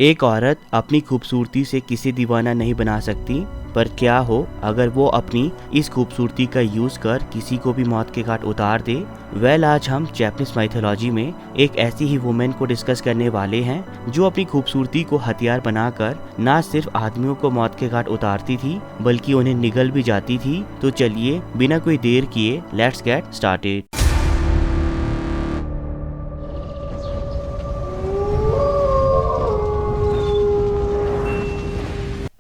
एक औरत अपनी खूबसूरती से किसी दीवाना नहीं बना सकती, पर क्या हो अगर वो अपनी इस खूबसूरती का यूज कर किसी को भी मौत के घाट उतार दे। आज हम जैपनीज माइथोलॉजी में एक ऐसी ही वुमेन को डिस्कस करने वाले हैं जो अपनी खूबसूरती को हथियार बनाकर न सिर्फ आदमियों को मौत के घाट उतारती थी बल्कि उन्हें निगल भी जाती थी। तो चलिए बिना कोई देर किए लेट्स गेट स्टार्टेड।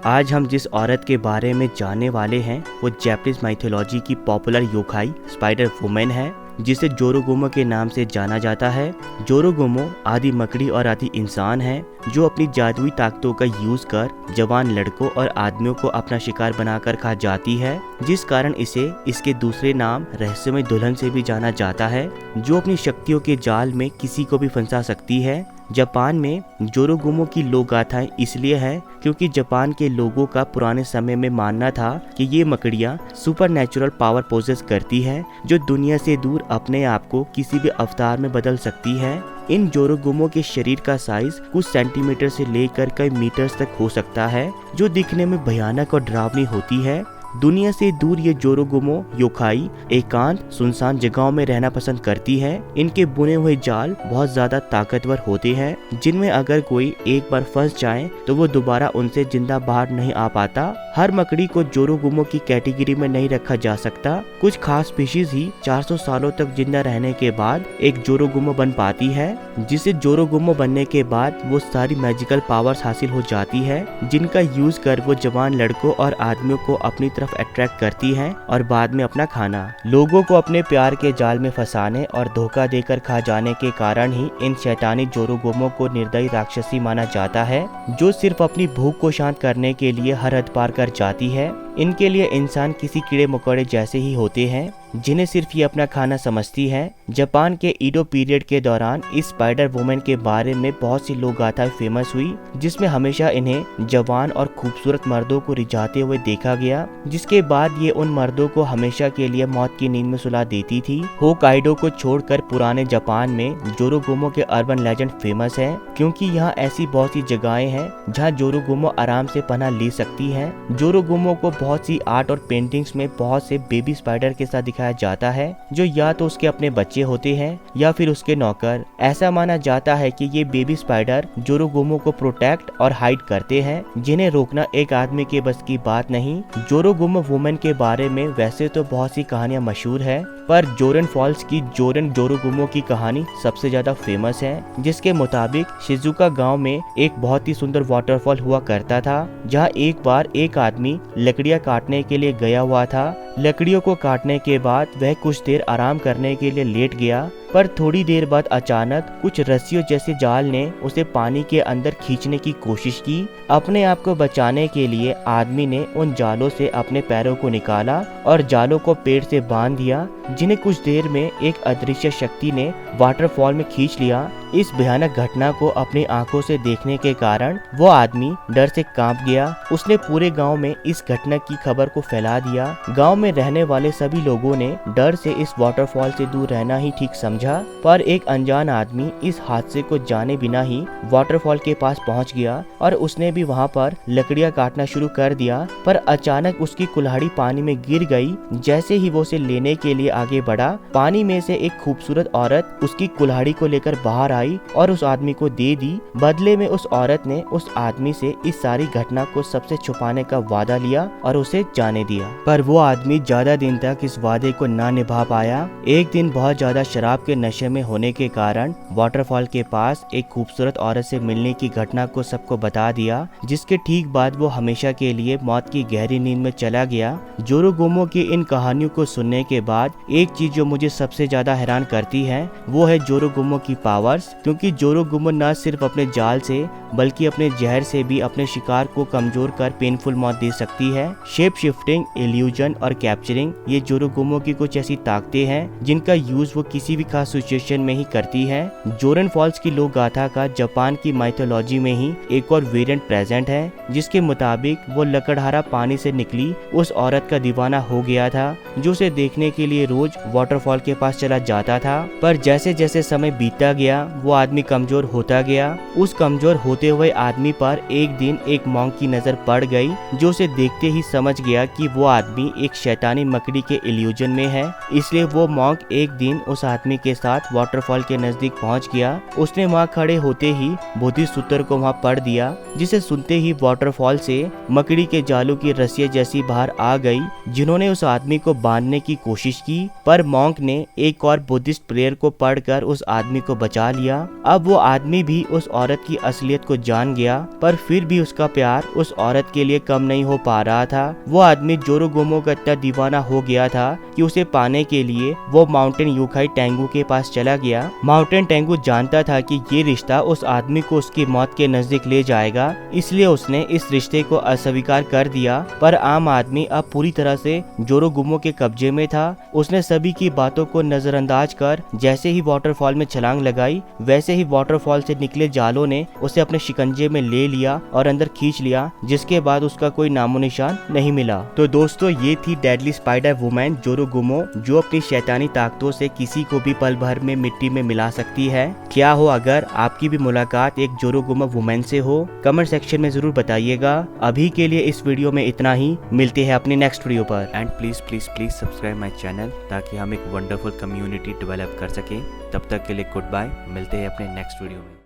आज हम जिस औरत के बारे में जानने वाले हैं वो जैपनीज माइथोलॉजी की पॉपुलर योखाई स्पाइडर वुमेन है, जिसे जोरोगुमो के नाम से जाना जाता है। जोरोगुमो आदि मकड़ी और आदि इंसान है जो अपनी जादुई ताकतों का यूज कर जवान लड़कों और आदमियों को अपना शिकार बनाकर खा जाती है, जिस कारण इसे इसके दूसरे नाम रहस्यमय दुल्हन से भी जाना जाता है, जो अपनी शक्तियों के जाल में किसी को भी फंसा सकती है। जापान में जोरोगुमो की लोक गाथाएं इसलिए है क्योंकि जापान के लोगों का पुराने समय में मानना था कि ये मकड़ियाँ सुपरनैचुरल पावर पोजेस करती है जो दुनिया से दूर अपने आप को किसी भी अवतार में बदल सकती है। इन जोरोगुमो के शरीर का साइज कुछ सेंटीमीटर से लेकर कई मीटर्स तक हो सकता है, जो दिखने में भयानक और डरावनी होती है। दुनिया से दूर ये जोरोगुमो योखाई एकांत सुनसान जगहों में रहना पसंद करती है। इनके बुने हुए जाल बहुत ज्यादा ताकतवर होते हैं, जिनमें अगर कोई एक बार फंस जाए तो वो दोबारा उनसे जिंदा बाहर नहीं आ पाता। हर मकड़ी को जोरोगुमो की कैटेगरी में नहीं रखा जा सकता। कुछ खास स्पीशीज ही 400 सालों तक जिंदा रहने के बाद एक जोरोगुमो बन पाती है, जिसे जोरोगुमो बनने के बाद वो सारी मैजिकल पावर्स हासिल हो जाती है, जिनका यूज कर वो जवान लड़कों और आदमियों को अपनी तरफ अट्रैक्ट करती है और बाद में अपना खाना लोगों को अपने प्यार के जाल में फंसाने और धोखा देकर खा जाने के कारण ही इन शैतानी जोरोगुमो को निर्दयी राक्षसी माना जाता है, जो सिर्फ अपनी भूख को शांत करने के लिए हर हद पार कर जाती है। इनके लिए इंसान किसी कीड़े मकोड़े जैसे ही होते हैं जिन्हें सिर्फ ये अपना खाना समझती है। जापान के ईडो पीरियड के दौरान इस स्पाइडर वुमेन के बारे में बहुत सी लोक गाथाएं फेमस हुई, जिसमें हमेशा इन्हें जवान और खूबसूरत मर्दों को रिझाते हुए देखा गया, जिसके बाद ये उन मर्दों को हमेशा के लिए मौत की नींद में सुला देती थी। होकाइडो को छोड़कर पुराने जापान में जोरोगुमो के अर्बन लेजेंड फेमस है, क्योंकि यहाँ ऐसी बहुत सी जगहें हैं जहाँ जोरोगुमो आराम से पनाह ले सकती है। जोरोगुमो को बहुत सी आर्ट और पेंटिंग्स में बहुत से बेबी स्पाइडर के साथ दिखाया जाता है, जो या तो उसके अपने बच्चे होते हैं या फिर उसके नौकर। ऐसा माना जाता है कि ये बेबी स्पाइडर जोरोगुमो को प्रोटेक्ट और हाइड करते हैं, जिन्हें रोकना एक आदमी के बस की बात नहीं। जोरोगुमो वुमेन के बारे में वैसे तो बहुत सी कहानियां मशहूर है, पर जोरेन फॉल्स की जोरेन जोरोगुमो की कहानी सबसे ज्यादा फेमस है, जिसके मुताबिक शिजुका गांव में एक बहुत ही सुंदर वाटरफॉल हुआ करता था, जहां एक बार एक आदमी लकड़ियां काटने के लिए गया हुआ था। लकड़ियों को काटने के बाद वह कुछ देर आराम करने के लिए लेट गया, पर थोड़ी देर बाद अचानक कुछ रस्सियों जैसे जाल ने उसे पानी के अंदर खींचने की कोशिश की। अपने आप को बचाने के लिए आदमी ने उन जालों से अपने पैरों को निकाला और जालों को पेड़ से बांध दिया, जिन्हें कुछ देर में एक अदृश्य शक्ति ने वाटरफॉल में खींच लिया। इस भयानक घटना को अपनी आंखों से देखने के कारण वो आदमी डर से कांप गया। उसने पूरे गांव में इस घटना की खबर को फैला दिया। गांव में रहने वाले सभी लोगों ने डर से इस वाटरफॉल से दूर रहना ही ठीक समझा, पर एक अनजान आदमी इस हादसे को जाने बिना ही वाटरफॉल के पास पहुंच गया और उसने भी वहां पर लकड़ियां काटना शुरू कर दिया। पर अचानक उसकी कुल्हाड़ी पानी में गिर गई। जैसे ही वो उसे लेने के लिए आगे बढ़ा, पानी में से एक खूबसूरत औरत उसकी कुल्हाड़ी को लेकर बाहर आई और उस आदमी को दे दी। बदले में उस औरत ने उस आदमी से इस सारी घटना को सबसे छुपाने का वादा लिया और उसे जाने दिया, पर वो आदमी ज्यादा दिन तक इस वादे को ना निभा पाया। एक दिन बहुत ज्यादा शराब के नशे में होने के कारण वाटरफॉल के पास एक खूबसूरत औरत से मिलने की घटना को सबको बता दिया, जिसके ठीक बाद वो हमेशा के लिए मौत की गहरी नींद में चला गया। जोरोगुमो की इन कहानियों को सुनने के बाद एक चीज जो मुझे सबसे ज्यादा हैरान करती है वो है जोरोगुमो की पावर्स, क्योंकि जोरोगुमो न सिर्फ अपने जाल से बल्कि अपने जहर से भी अपने शिकार को कमजोर कर पेनफुल मौत दे सकती है। शेप शिफ्टिंग, इल्यूजन और कैप्चरिंग ये जोरोगुमो की कुछ ऐसी ताकतें हैं जिनका यूज वो किसी भी खास एसोसिएशन में ही करती है। जोरन फॉल्स की लोक गाथा का जापान की माइथोलॉजी में ही एक और वेरिएंट प्रेजेंट है, जिसके मुताबिक वो लकड़हारा पानी से निकली उस औरत का दीवाना हो गया था, जो उसे देखने के लिए रोज वाटरफॉल के पास चला जाता था। पर जैसे जैसे समय बीतता गया वो आदमी कमजोर होता गया। उस कमजोर होते हुए आदमी पर एक दिन एक मॉन्क की नजर पड़ गई, जो उसे देखते ही समझ गया कि वो आदमी एक शैतानी मकड़ी के इल्यूजन में है। इसलिए वो मॉन्क एक दिन उस आदमी के साथ वाटरफॉल के नजदीक पहुंच गया। उसने वहां खड़े होते ही बुद्धिस्ट सूत्र को वहां पढ़ दिया, जिसे सुनते ही वाटरफॉल से मकड़ी के जालों की रस्सियां जैसी बाहर आ गई, जिन्होंने उस आदमी को बांधने की कोशिश की। पर मॉन्क ने एक और बुद्धिस्ट प्रेयर को पढ़कर उस आदमी को बचा लिया। अब वो आदमी भी उस औरत की असलियत को जान गया, पर फिर भी उसका प्यार उस औरत के लिए कम नहीं हो पा रहा था। वो आदमी जोरोगुमो का इतना दीवाना हो गया था कि उसे पाने के लिए वो माउंटेन यूखाई टेंगू के पास चला गया। माउंटेन टेंगू जानता था कि ये रिश्ता उस आदमी को उसकी मौत के नजदीक ले जाएगा, इसलिए उसने इस रिश्ते को अस्वीकार कर दिया। पर आम आदमी अब पूरी तरह से जोरोगुमो के कब्जे में था। उसने सभी की बातों को नजरअंदाज कर जैसे ही वाटरफॉल में छलांग लगाई, वैसे ही वाटरफॉल से निकले जालों ने उसे अपने शिकंजे में ले लिया और अंदर खींच लिया, जिसके बाद उसका कोई नामो निशान नहीं मिला। तो दोस्तों, ये थी डेडली स्पाइडर वुमेन जोरोगुमो, जो अपनी शैतानी ताकतों से किसी को भी पल भर में मिट्टी में मिला सकती है। क्या हो अगर आपकी भी मुलाकात एक जोरोगुमो वुमेन से हो? कमेंट सेक्शन में जरूर बताइएगा। अभी के लिए इस वीडियो में इतना ही। मिलते हैं अपनी नेक्स्ट वीडियो पर। And please please please subscribe my channel, ताकि हम एक वंडरफुल कम्युनिटी डेवलप कर सकें। तब तक के लिए गुड बाय। मिलते हैं अपने नेक्स्ट वीडियो में।